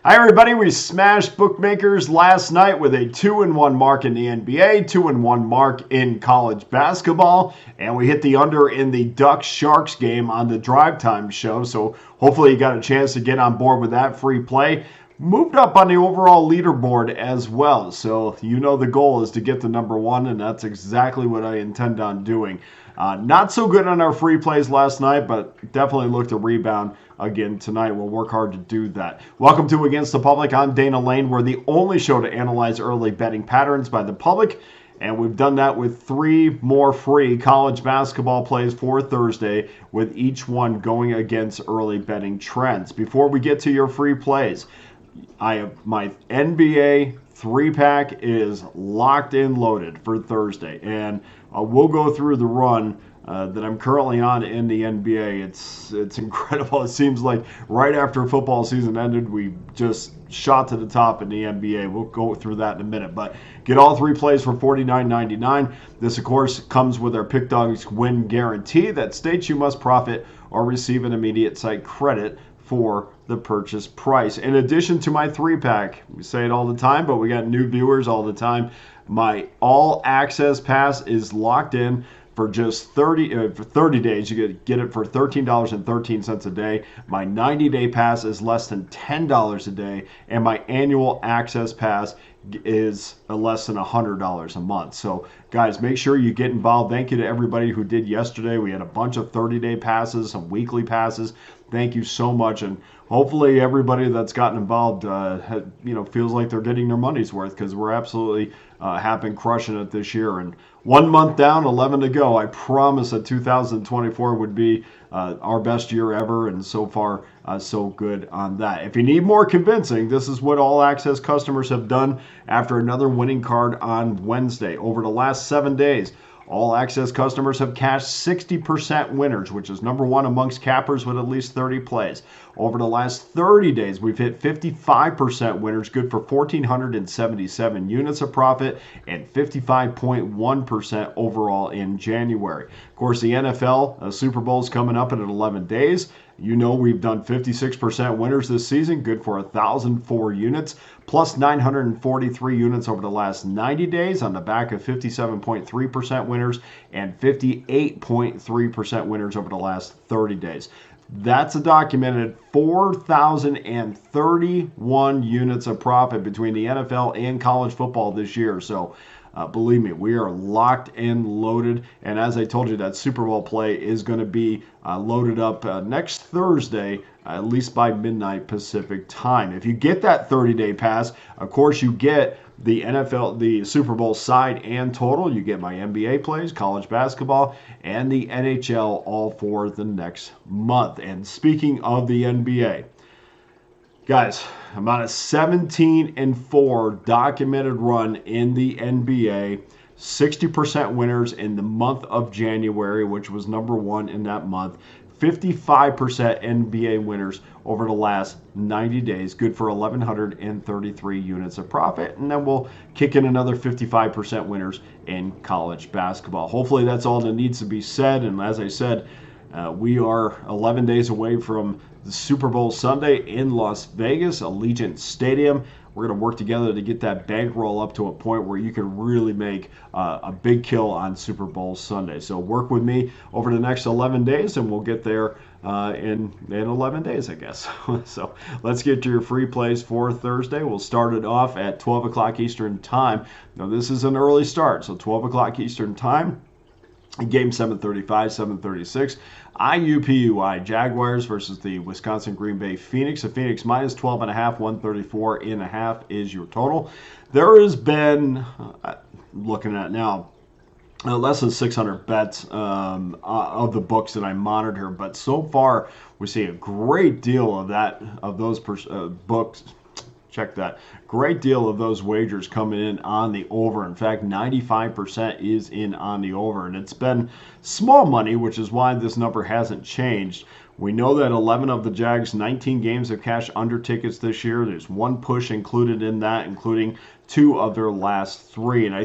Hi, everybody. We smashed bookmakers last night with a 2-1 mark in the NBA, 2-1 mark in college basketball, and we hit the under in the Ducks-Sharks game on the Drive Time show. So hopefully you got a chance to get on board with that free play. Moved up on the overall leaderboard as well. So you know the goal is to get to number one, and that's exactly what I intend on doing. Not so good on our free plays last night, but definitely look to rebound again tonight. We'll work hard to do that. Welcome to Against the Public. I'm Dana Lane. We're the only show to analyze early betting patterns by the public, and we've done that with 3 more free college basketball plays for Thursday, with each one going against early betting trends. Before we get to your free plays, I have my NBA 3-pack is locked and loaded for Thursday, and we'll go through the run that I'm currently on in the NBA. It's incredible. It seems like right after football season ended, we just shot to the top in the NBA. We'll go through that in a minute, but get all 3 plays for $49.99. This, of course, comes with our Pick Dawgz win guarantee that states you must profit or receive an immediate site credit for the purchase price. In addition to my 3-pack, we say it all the time, but we got new viewers all the time. My all access pass is locked in for just 30 days. You get it for $13.13 a day. My 90-day pass is less than $10 a day, and my annual access pass is less than $100 a month. So guys, make sure you get involved. Thank you to everybody who did yesterday. We had a bunch of 30-day passes, some weekly passes. Thank you so much, and hopefully everybody that's gotten involved feels like they're getting their money's worth, because we're absolutely have been crushing it this year. And 1 month down, 11 to go. I promise that 2024 would be our best year ever, and so far so good on that. If you need more convincing, this is what all access customers have done after another winning card on Wednesday. Over the last 7 days, all access customers have cashed 60% winners, which is number one amongst cappers with at least 30 plays. Over the last 30 days, we've hit 55% winners, good for 1,477 units of profit, and 55.1% overall in January. Of course, the NFL Super Bowl is coming up in 11 days. You know we've done 56% winners this season, good for 1,004 units, plus 943 units over the last 90 days on the back of 57.3% winners and 58.3% winners over the last 30 days. That's a documented 4,031 units of profit between the NFL and college football this year. So believe me, we are locked and loaded. And as I told you, that Super Bowl play is going to be loaded up next Thursday, at least by midnight Pacific time. If you get that 30-day pass, of course, you get the NFL, the Super Bowl side and total. You get my NBA plays, college basketball, and the NHL all for the next month. And speaking of the NBA, guys, I'm on a 17-4 documented run in the NBA. 60% winners in the month of January, which was number one in that month. 55% NBA winners over the last 90 days, good for 1,133 units of profit. And then we'll kick in another 55% winners in college basketball. Hopefully that's all that needs to be said. And as I said, we are 11 days away from the Super Bowl Sunday in Las Vegas, Allegiant Stadium. We're going to work together to get that bankroll up to a point where you can really make a big kill on Super Bowl Sunday. So work with me over the next 11 days, and we'll get there in 11 days, I guess. So let's get to your free plays for Thursday. We'll start it off at 12 o'clock Eastern Time. Now, this is an early start, so 12 o'clock Eastern Time. Game 7:35, 7:36. IUPUI Jaguars versus the Wisconsin Green Bay Phoenix. The Phoenix minus 12.5, 134.5 is your total. There has been, looking at now, less than 600 bets of the books that I monitor, but so far we see a great deal of those books. Check that. Great deal of those wagers coming in on the over. In fact, 95% is in on the over. And it's been small money, which is why this number hasn't changed. We know that 11 of the Jags' 19 games have cashed under tickets this year. There's one push included in that, including 2 of their last 3. And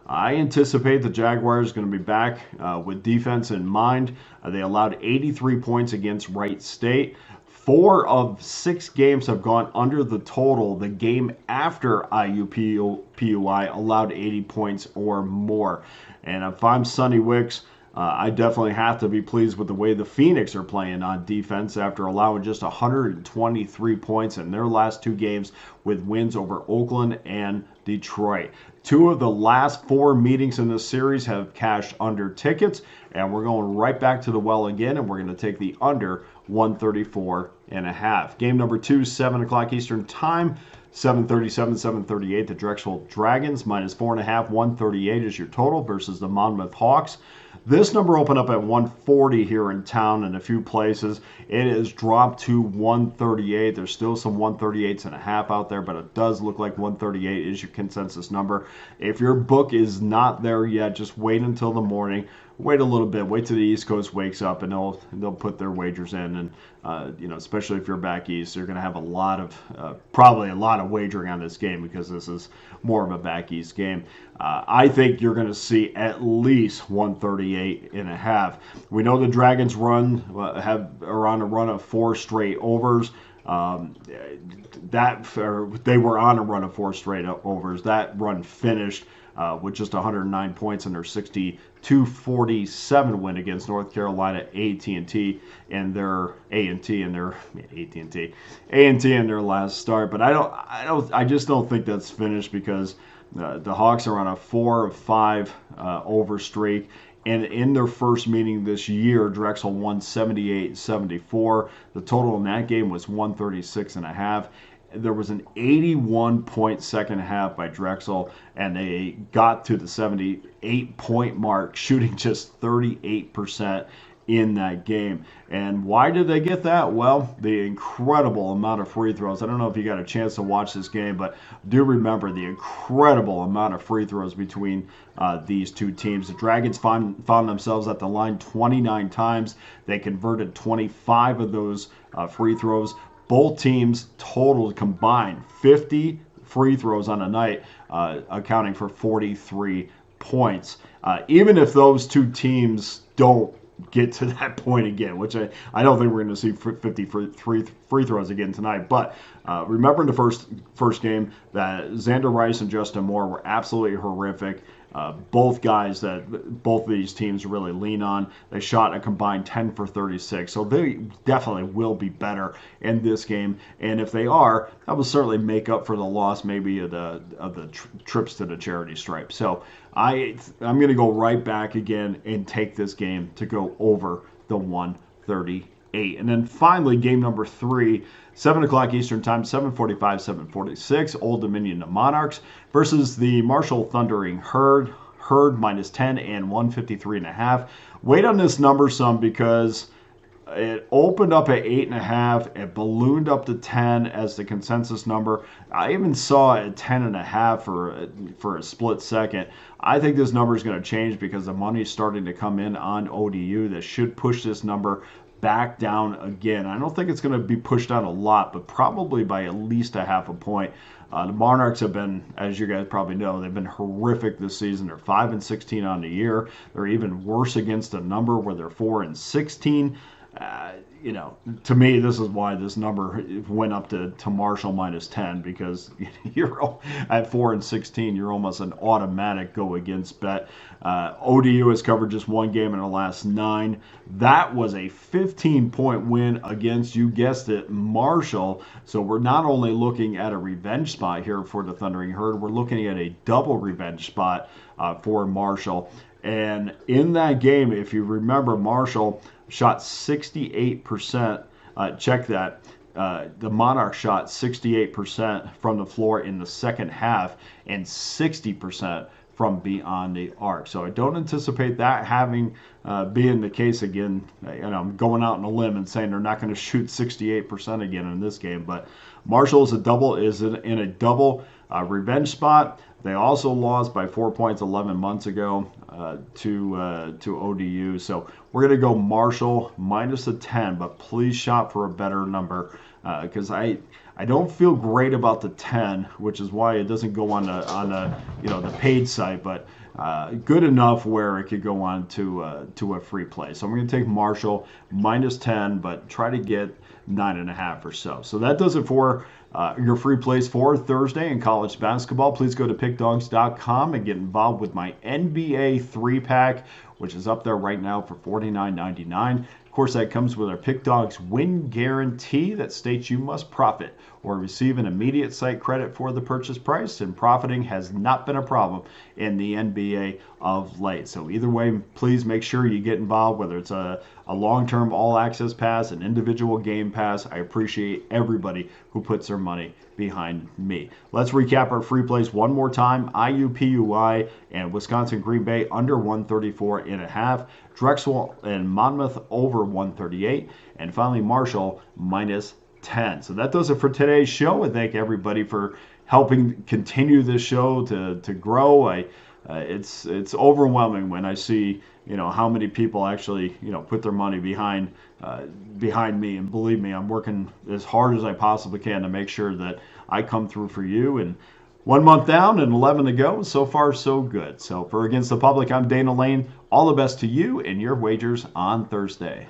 I anticipate the Jaguars are going to be back with defense in mind. They allowed 83 points against Wright State. 4 of 6 games have gone under the total. The game after IUPUI allowed 80 points or more. And if I'm Sonny Wicks, I definitely have to be pleased with the way the Phoenix are playing on defense after allowing just 123 points in their last 2 games with wins over Oakland and Detroit. 2 of the last 4 meetings in this series have cashed under tickets, and we're going right back to the well again, and we're going to take the under 134.5. Game number 2, 7 o'clock Eastern Time. 737, 738, the Drexel Dragons, -4.5, 138 is your total versus the Monmouth Hawks. This number opened up at 140 here in town in a few places. It has dropped to 138. There's still some 138.5 out there, but it does look like 138 is your consensus number. If your book is not there yet, just wait until the morning. Wait a little bit. Wait till the East Coast wakes up, and they'll put their wagers in. And especially if you're back east, you're going to have probably a lot of wagering on this game because this is more of a back east game. I think you're going to see at least 138.5. We know the Dragons are on a run of 4 straight overs. They were on a run of 4 straight overs. That run finished with just 109 points in their 62-47 win against North Carolina A&T in their last start. But I just don't think that's finished because the Hawks are on a 4 of 5 over streak. And in their first meeting this year, Drexel won 78-74. The total in that game was 136.5. There was an 81-point second half by Drexel, and they got to the 78-point mark, shooting just 38% in that game. And why did they get that? Well, the incredible amount of free throws. I don't know if you got a chance to watch this game, but do remember the incredible amount of free throws between these two teams. The Dragons found themselves at the line 29 times. They converted 25 of those free throws. Both teams totaled combined 50 free throws on a night, accounting for 43 points. Even if those two teams don't get to that point again, which I don't think we're going to see 50 free throws again tonight. But remember in the first game that Xander Rice and Justin Moore were absolutely horrific. Both of these teams really lean on. They shot a combined 10 for 36, so they definitely will be better in this game. And if they are, that will certainly make up for the loss maybe of the trips to the charity stripe. So I'm going to go right back again and take this game to go over the 138. And then finally, game number 3. 7 o'clock Eastern Time, 7:45, 7:46, Old Dominion the Monarchs versus the Marshall Thundering Herd. Herd -10 and 153.5. Wait on this number some because it opened up at 8.5. It ballooned up to 10 as the consensus number. I even saw it at 10.5 for a split second. I think this number is going to change because the money's starting to come in on ODU. That should push this number back down again. I don't think it's going to be pushed down a lot, but probably by at least a half a point. The Monarchs have been, as you guys probably know, they've been horrific this season. They're 5-16 on the year. They're even worse against a number where they're 4-16. To me, this is why this number went up to Marshall -10 because you're at 4-16. You're almost an automatic go against bet. ODU has covered just 1 game in the last 9. That was a 15-point win against, you guessed it, Marshall. So we're not only looking at a revenge spot here for the Thundering Herd, we're looking at a double revenge spot for Marshall. And in that game, if you remember, Marshall shot 68%. Check that. The Monarchs shot 68% from the floor in the second half and 60% from beyond the arc. So I don't anticipate that being the case again. I'm going out on a limb and saying they're not going to shoot 68% again in this game. But Marshall is in a double revenge spot. They also lost by 4 points 11 months ago to ODU. So we're going to go Marshall -10, but please shop for a better number because I don't feel great about the 10, which is why it doesn't go on the paid site. But good enough where it could go on to a free play. So I'm going to take Marshall -10, but try to get 9.5 or so. So that does it for your free plays for Thursday in college basketball. Please go to pickdawgz.com and get involved with my NBA 3-pack, which is up there right now for $49.99. Of course, that comes with our Pick Dawgz win guarantee that states you must profit or receive an immediate site credit for the purchase price, and profiting has not been a problem in the NBA of late. So either way, please make sure you get involved, whether it's a long-term all-access pass, an individual game pass. I appreciate everybody who puts their money behind me. Let's recap our free plays one more time. IUPUI and Wisconsin Green Bay under 134.5. Drexel and Monmouth over 138. And finally, Marshall -10. So that does it for today's show. And thank everybody for helping continue this show to grow. It's overwhelming when I see how many people actually put their money behind me, and believe me, I'm working as hard as I possibly can to make sure that I come through for you. And 1 month down and 11 to go. So far, so good. So for Against the Public, I'm Dana Lane. All the best to you and your wagers on Thursday.